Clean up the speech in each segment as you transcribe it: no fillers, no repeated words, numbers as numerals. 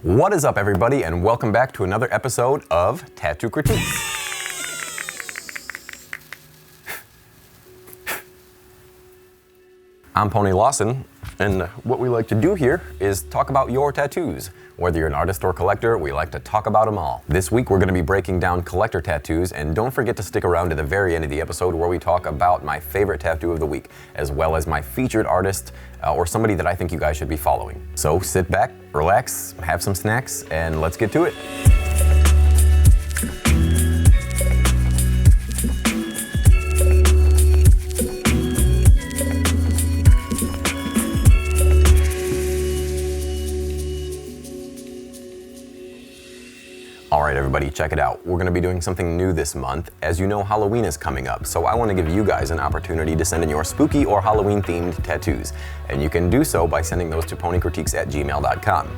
What is up, everybody, and welcome back to another episode of Tattoo Critiques. I'm Pony Lawson, and what we like to do here is talk about your tattoos. Whether you're an artist or collector, we like to talk about them all. This week we're going to be breaking down collector tattoos, and don't forget to stick around to the very end of the episode where we talk about my favorite tattoo of the week, as well as my featured artist or somebody that I think you guys should be following. So sit back, relax, have some snacks, and let's get to it. All right, everybody, check it out. We're going to be doing something new this month. As you know, Halloween is coming up, so I want to give you guys an opportunity to send in your spooky or Halloween-themed tattoos. And you can do so by sending those to ponycritiques@gmail.com.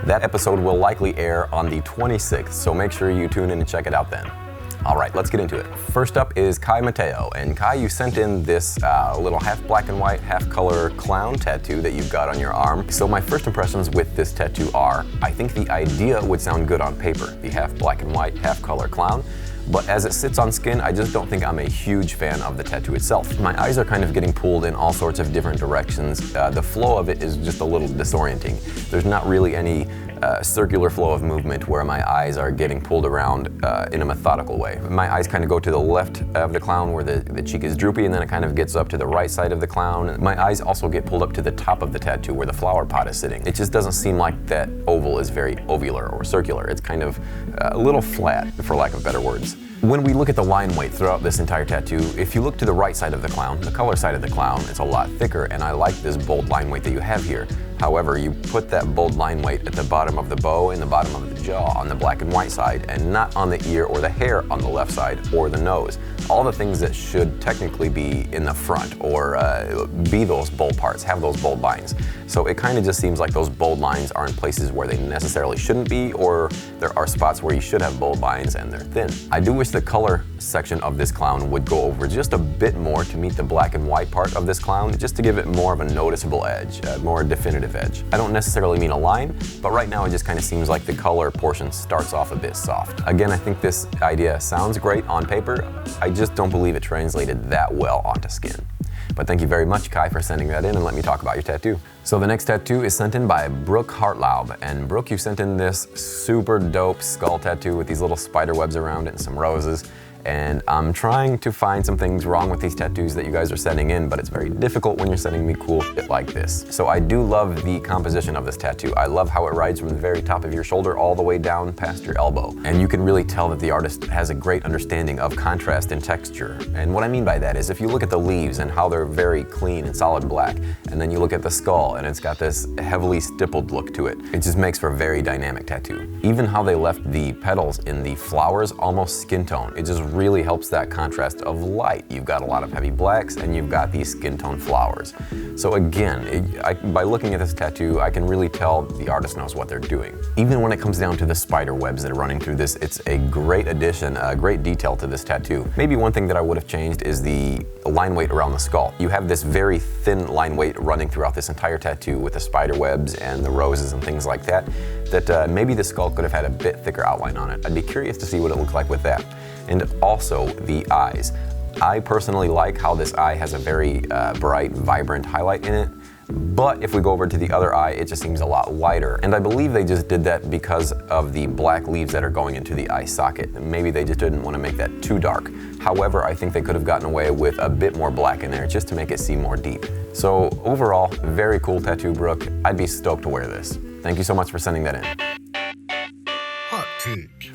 That episode will likely air on the 26th, so make sure you tune in and check it out then. All right, let's get into it. First up is Matteo. And Kai, you sent in this little half black and white, half color clown tattoo that you've got on your arm. So my first impressions with this tattoo are, I think the idea would sound good on paper, the half black and white, half color clown. But as it sits on skin, I just don't think I'm a huge fan of the tattoo itself. My eyes are kind of getting pulled in all sorts of different directions. The flow of it is just a little disorienting. There's not really any circular flow of movement where my eyes are getting pulled around in a methodical way. My eyes kind of go to the left of the clown where the cheek is droopy, and then it kind of gets up to the right side of the clown. My eyes also get pulled up to the top of the tattoo where the flower pot is sitting. It just doesn't seem like that oval is very ovular or circular. It's kind of a little flat, for lack of better words. When we look at the line weight throughout this entire tattoo, if you look to the right side of the clown, the color side of the clown, it's a lot thicker, and I like this bold line weight that you have here. However, you put that bold line weight at the bottom of the bow and the bottom of the jaw on the black and white side, and not on the ear or the hair on the left side or the nose. All the things that should technically be in the front or be those bold parts, have those bold lines. So it kind of just seems like those bold lines are in places where they necessarily shouldn't be, or there are spots where you should have bold lines and they're thin. I do wish the color section of this clown would go over just a bit more to meet the black and white part of this clown, just to give it more of a noticeable edge, a more definitive edge. I don't necessarily mean a line, but right now it just kind of seems like the color portion starts off a bit soft. Again, I think this idea sounds great on paper. I just don't believe it translated that well onto skin. But thank you very much, Kai, for sending that in, and let me talk about your tattoo. So the next tattoo is sent in by Brooke Hartlaub. And Brooke, you sent in this super dope skull tattoo with these little spider webs around it and some roses. And I'm trying to find some things wrong with these tattoos that you guys are sending in, but it's very difficult when you're sending me cool shit like this. So I do love the composition of this tattoo. I love how it rides from the very top of your shoulder all the way down past your elbow. And you can really tell that the artist has a great understanding of contrast and texture. And what I mean by that is if you look at the leaves and how they're very clean and solid black, and then you look at the skull and it's got this heavily stippled look to it, it just makes for a very dynamic tattoo. Even how they left the petals in the flowers almost skin tone, it just really helps that contrast of light. You've got a lot of heavy blacks and you've got these skin tone flowers. So again, by looking at this tattoo, I can really tell the artist knows what they're doing. Even when it comes down to the spider webs that are running through this, it's a great addition, a great detail to this tattoo. Maybe one thing that I would have changed is the line weight around the skull. You have this very thin line weight running throughout this entire tattoo with the spider webs and the roses and things like that, maybe the skull could have had a bit thicker outline on it. I'd be curious to see what it looked like with that. And also the eyes. I personally like how this eye has a very bright, vibrant highlight in it. But if we go over to the other eye, it just seems a lot lighter. And I believe they just did that because of the black leaves that are going into the eye socket. Maybe they just didn't want to make that too dark. However, I think they could have gotten away with a bit more black in there just to make it seem more deep. So overall, very cool tattoo, Brooke. I'd be stoked to wear this. Thank you so much for sending that in.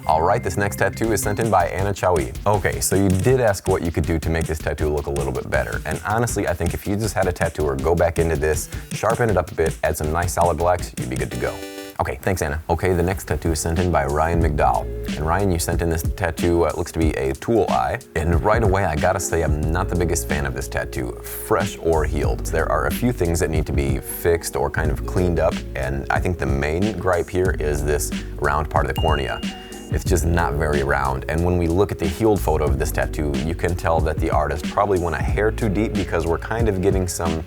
All right, this next tattoo is sent in by Chaoui. Okay, so you did ask what you could do to make this tattoo look a little bit better. And honestly, I think if you just had a tattooer go back into this, sharpen it up a bit, add some nice solid blacks, you'd be good to go. Okay, thanks, Anna. Okay, the next tattoo is sent in by McDowell. And Ryan, you sent in this tattoo, it looks to be a tool eye. And right away, I gotta say, I'm not the biggest fan of this tattoo, fresh or healed. There are a few things that need to be fixed or kind of cleaned up. And I think the main gripe here is this round part of the cornea. It's just not very round. And when we look at the healed photo of this tattoo, you can tell that the artist probably went a hair too deep because we're kind of getting some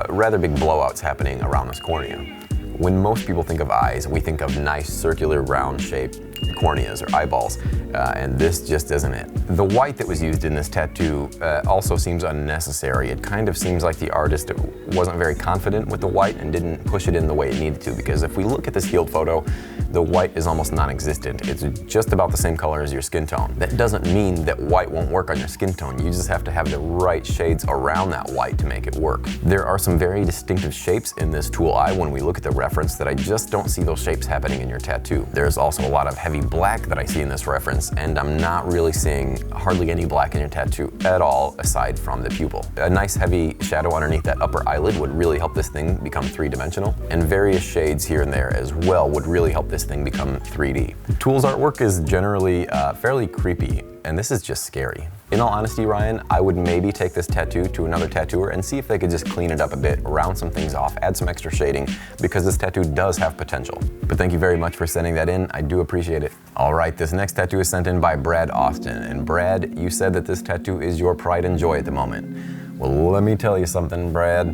rather big blowouts happening around this cornea. When most people think of eyes, we think of nice circular round shaped corneas or eyeballs, and this just isn't it. The white that was used in this tattoo also seems unnecessary. It kind of seems like the artist wasn't very confident with the white and didn't push it in the way it needed to, because if we look at this healed photo, the white is almost non-existent. It's just about the same color as your skin tone. That doesn't mean that white won't work on your skin tone. You just have to have the right shades around that white to make it work. There are some very distinctive shapes in this tool eye when we look at the reference that I just don't see those shapes happening in your tattoo. There's also a lot of heavy black that I see in this reference, and I'm not really seeing hardly any black in your tattoo at all aside from the pupil. A nice heavy shadow underneath that upper eyelid would really help this thing become three-dimensional, and various shades here and there as well would really help this thing become 3D. Tool's artwork is generally fairly creepy, and this is just scary. In all honesty, Ryan, I would maybe take this tattoo to another tattooer and see if they could just clean it up a bit, round some things off, add some extra shading, because this tattoo does have potential. But thank you very much for sending that in. I do appreciate it. All right, this next tattoo is sent in by Brad Austin. And Brad, you said that this tattoo is your pride and joy at the moment. Well, let me tell you something, Brad.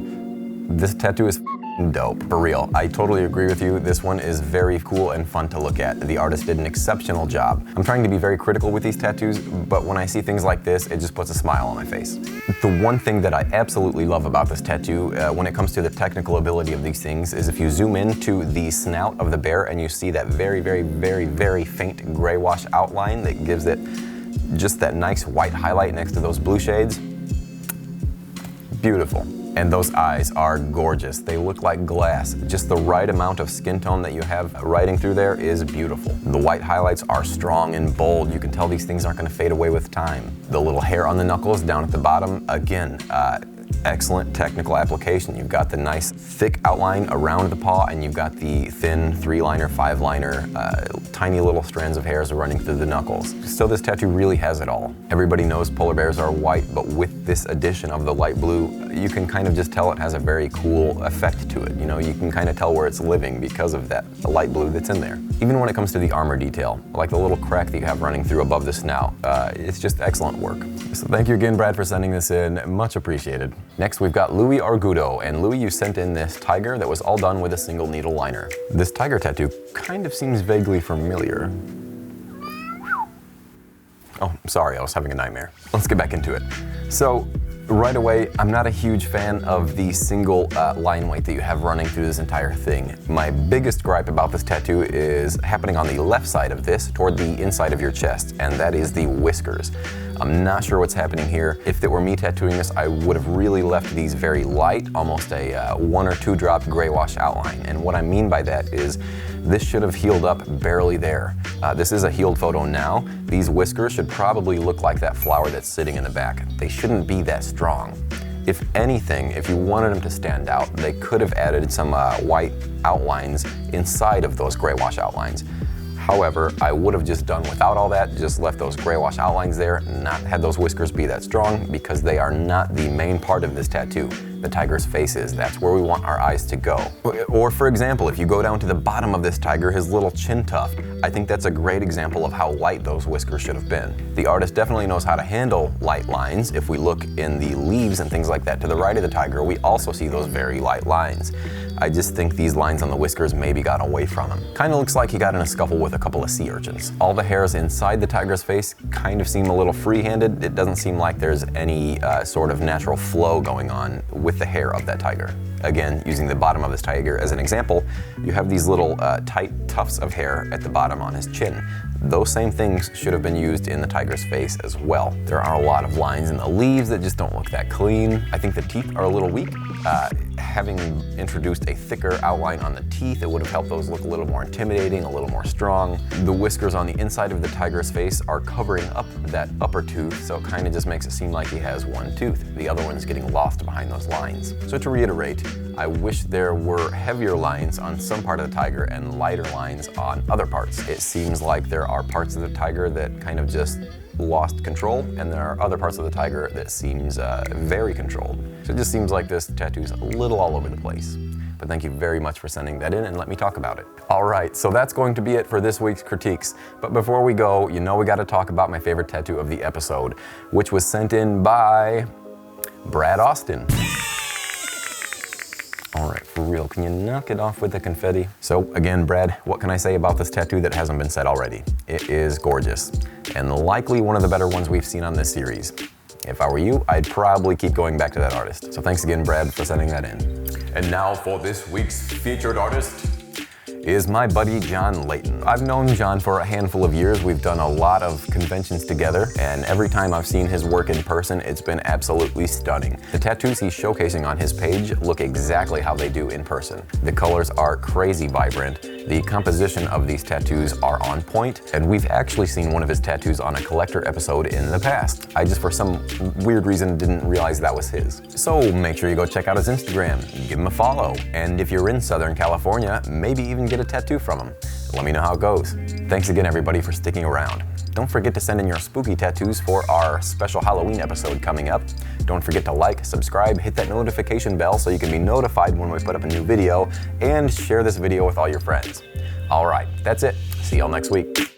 This tattoo is dope. For real, I totally agree with you. This one is very cool and fun to look at. The artist did an exceptional job. I'm trying to be very critical with these tattoos, but when I see things like this, it just puts a smile on my face. The one thing that I absolutely love about this tattoo, when it comes to the technical ability of these things, is if you zoom into the snout of the bear and you see that very, very, very, very faint gray wash outline that gives it just that nice white highlight next to those blue shades. Beautiful. And those eyes are gorgeous. They look like glass. Just the right amount of skin tone that you have riding through there is beautiful. The white highlights are strong and bold. You can tell these things aren't gonna fade away with time. The little hair on the knuckles down at the bottom, again, excellent technical application. You've got the nice thick outline around the paw, and you've got the thin 3-liner, 5-liner, tiny little strands of hairs running through the knuckles. So this tattoo really has it all. Everybody knows polar bears are white, but with this addition of the light blue, you can kind of just tell it has a very cool effect to it. You know, you can kind of tell where it's living because of that, the light blue that's in there. Even when it comes to the armor detail, like the little crack that you have running through above the snout, it's just excellent work. So thank you again, Brad, for sending this in. Much appreciated. Next, we've got Louis Argudo, and Louis, you sent in this tiger that was all done with a single needle liner. This tiger tattoo kind of seems vaguely familiar. Oh, sorry, I was having a nightmare. Let's get back into it. So, right away, I'm not a huge fan of the single line weight that you have running through this entire thing. My biggest gripe about this tattoo is happening on the left side of this, toward the inside of your chest, and that is the whiskers. I'm not sure what's happening here. If it were me tattooing this, I would have really left these very light, almost a 1 or 2 drop gray wash outline. And what I mean by that is this should have healed up barely there. This is a healed photo now. These whiskers should probably look like that flower that's sitting in the back. They shouldn't be that strong. If anything, if you wanted them to stand out, they could have added some white outlines inside of those gray wash outlines. However, I would have just done without all that, just left those gray wash outlines there, not had those whiskers be that strong, because they are not the main part of this tattoo. The tiger's face is. That's where we want our eyes to go. Or for example, if you go down to the bottom of this tiger, his little chin tuft, I think that's a great example of how light those whiskers should have been. The artist definitely knows how to handle light lines. If we look in the leaves and things like that to the right of the tiger, we also see those very light lines. I just think these lines on the whiskers maybe got away from him. Kind of looks like he got in a scuffle with a couple of sea urchins. All the hairs inside the tiger's face kind of seem a little free-handed. It doesn't seem like there's any sort of natural flow going on with the hair of that tiger. Again, using the bottom of this tiger as an example, you have these little tight tufts of hair at the bottom on his chin. Those same things should have been used in the tiger's face as well. There are a lot of lines in the leaves that just don't look that clean. I think the teeth are a little weak. Having introduced a thicker outline on the teeth, it would have helped those look a little more intimidating, a little more strong. The whiskers on the inside of the tiger's face are covering up that upper tooth, so it kind of just makes it seem like he has one tooth. The other one's getting lost behind those lines. So to reiterate, I wish there were heavier lines on some part of the tiger and lighter lines on other parts. It seems like there are parts of the tiger that kind of just lost control, and there are other parts of the tiger that seems very controlled. So it just seems like this tattoo's a little all over the place. But thank you very much for sending that in and let me talk about it. All right, so that's going to be it for this week's critiques. But before we go, you know we gotta talk about my favorite tattoo of the episode, which was sent in by Brad Austin. All right, for real. real. Can you knock it off with the confetti? So again, Brad, what can I say about this tattoo that hasn't been said already? It is gorgeous, and likely one of the better ones we've seen on this series. If I were you, I'd probably keep going back to that artist. So thanks again, Brad, for sending that in. And now for this week's featured artist is my buddy John Leighton. I've known John for a handful of years. We've done a lot of conventions together, and every time I've seen his work in person, it's been absolutely stunning. The tattoos he's showcasing on his page look exactly how they do in person. The colors are crazy vibrant. The composition of these tattoos are on point, and we've actually seen one of his tattoos on a collector episode in the past. I just, for some weird reason, didn't realize that was his. So make sure you go check out his Instagram, give him a follow, and if you're in Southern California, maybe even get a tattoo from him. Let me know how it goes. Thanks again, everybody, for sticking around. Don't forget to send in your spooky tattoos for our special Halloween episode coming up. Don't forget to like, subscribe, hit that notification bell so you can be notified when we put up a new video, and share this video with all your friends. All right, that's it. See y'all next week.